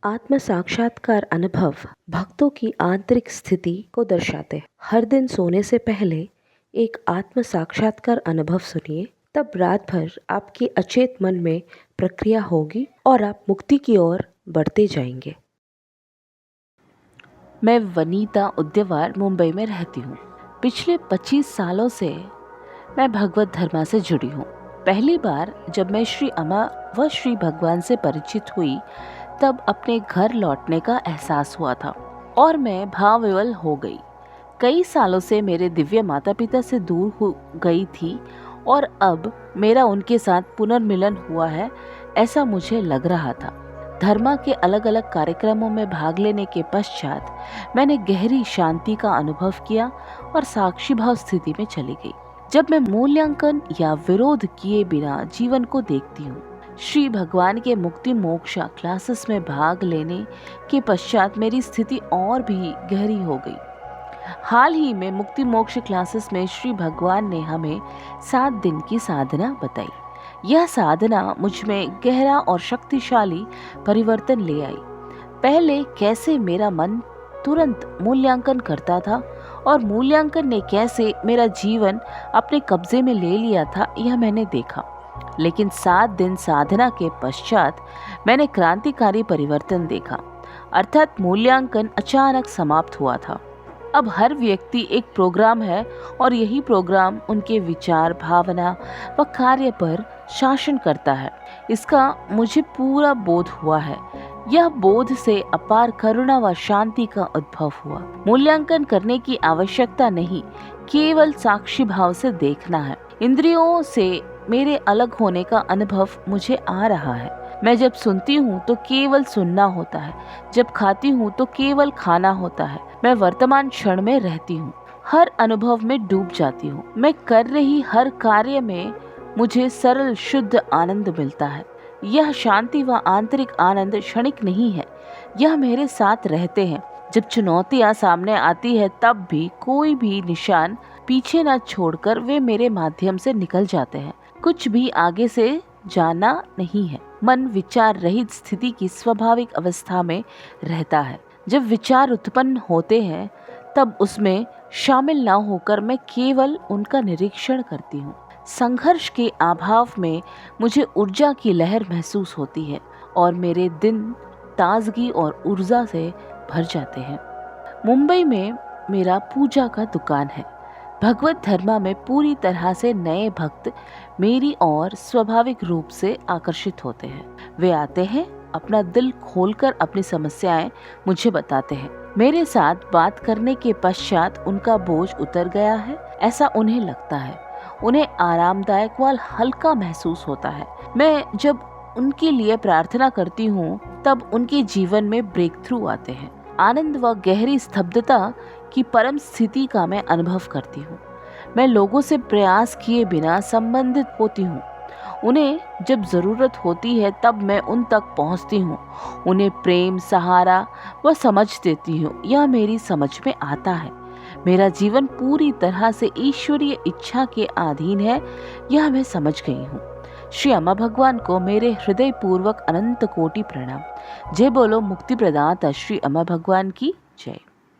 आत्म साक्षात्कार अनुभव भक्तों की आंतरिक स्थिति को दर्शाते हैं। हर दिन सोने से पहले एक आत्म साक्षात्कार अनुभव सुनिए, तब रात भर आपके अचेत मन में प्रक्रिया होगी और आप मुक्ति की ओर बढ़ते जाएंगे। मैं वनीता उद्यवार मुंबई में रहती हूँ। पिछले 25 सालों से मैं भगवत धर्म से जुड़ी हूँ। पहली बार जब मैं श्री अम्मा व श्री भगवान से परिचित हुई तब अपने घर लौटने का एहसास हुआ था और मैं भावविवल हो गई। कई सालों से मेरे दिव्य माता पिता से दूर हो गई थी और अब मेरा उनके साथ पुनर्मिलन हुआ है, ऐसा मुझे लग रहा था। धर्मा के अलग अलग कार्यक्रमों में भाग लेने के पश्चात मैंने गहरी शांति का अनुभव किया और साक्षी भाव स्थिति में चली गई। जब मैं मूल्यांकन या विरोध किए बिना जीवन को देखती हूँ, श्री भगवान के मुक्ति मोक्षा क्लासेस में भाग लेने के पश्चात मेरी स्थिति और भी गहरी हो गई। हाल ही में मुक्ति मोक्ष क्लासेस में श्री भगवान ने हमें 7 दिन की साधना बताई। यह साधना मुझ में गहरा और शक्तिशाली परिवर्तन ले आई। पहले कैसे मेरा मन तुरंत मूल्यांकन करता था और मूल्यांकन ने कैसे मेरा जीवन अपने कब्जे में ले लिया था, यह मैंने देखा। लेकिन 7 दिन साधना के पश्चात मैंने क्रांतिकारी परिवर्तन देखा, अर्थात मूल्यांकन अचानक समाप्त हुआ था। अब हर व्यक्ति एक प्रोग्राम है और यही प्रोग्राम उनके विचार, भावना व कार्य पर शासन करता है। इसका मुझे पूरा बोध हुआ है। यह बोध से अपार करुणा व शांति का उद्भव हुआ। मूल्यांकन करने की आवश्यकता नहीं, केवल साक्षी भाव से देखना है। इंद्रियों से मेरे अलग होने का अनुभव मुझे आ रहा है। मैं जब सुनती हूँ तो केवल सुनना होता है, जब खाती हूँ तो केवल खाना होता है। मैं वर्तमान क्षण में रहती हूँ, हर अनुभव में डूब जाती हूँ। मैं कर रही हर कार्य में मुझे सरल शुद्ध आनंद मिलता है। यह शांति व आंतरिक आनंद क्षणिक नहीं है, यह मेरे साथ रहते हैं। जब चुनौतियाँ सामने आती है तब भी कोई भी निशान पीछे न छोड़कर वे मेरे माध्यम से निकल जाते हैं। कुछ भी आगे से जाना नहीं है। मन विचार रहित स्थिति की स्वाभाविक अवस्था में रहता है। जब विचार उत्पन्न होते हैं तब उसमें शामिल न होकर मैं केवल उनका निरीक्षण करती हूँ। संघर्ष के अभाव में मुझे ऊर्जा की लहर महसूस होती है और मेरे दिन ताजगी और ऊर्जा से भर जाते हैं। मुंबई में मेरा पूजा का दुकान है। भगवत धर्मा में पूरी तरह से नए भक्त मेरी ओर स्वाभाविक रूप से आकर्षित होते हैं। वे आते हैं, अपना दिल खोलकर अपनी समस्याएं मुझे बताते हैं। मेरे साथ बात करने के पश्चात उनका बोझ उतर गया है, ऐसा उन्हें लगता है। उन्हें आरामदायक व हल्का महसूस होता है। मैं जब उनके लिए प्रार्थना करती हूँ तब उनके जीवन में ब्रेक थ्रू आते हैं। आनंद व गहरी स्तब्धता की परम स्थिति का मैं अनुभव करती हूँ। मैं लोगों से प्रयास किए बिना संबंधित होती हूँ। उन्हें जब जरूरत होती है तब मैं उन तक पहुँचती हूँ। उन्हें प्रेम, सहारा व समझ देती हूँ। यह मेरी समझ में आता है। मेरा जीवन पूरी तरह से ईश्वरीय इच्छा के अधीन है, यह मैं समझ गई हूँ। श्री अम्मा भगवान को मेरे हृदय पूर्वक अनंत कोटि प्रणाम। जय बोलो मुक्ति प्रदाता श्री अम्मा भगवान की जय।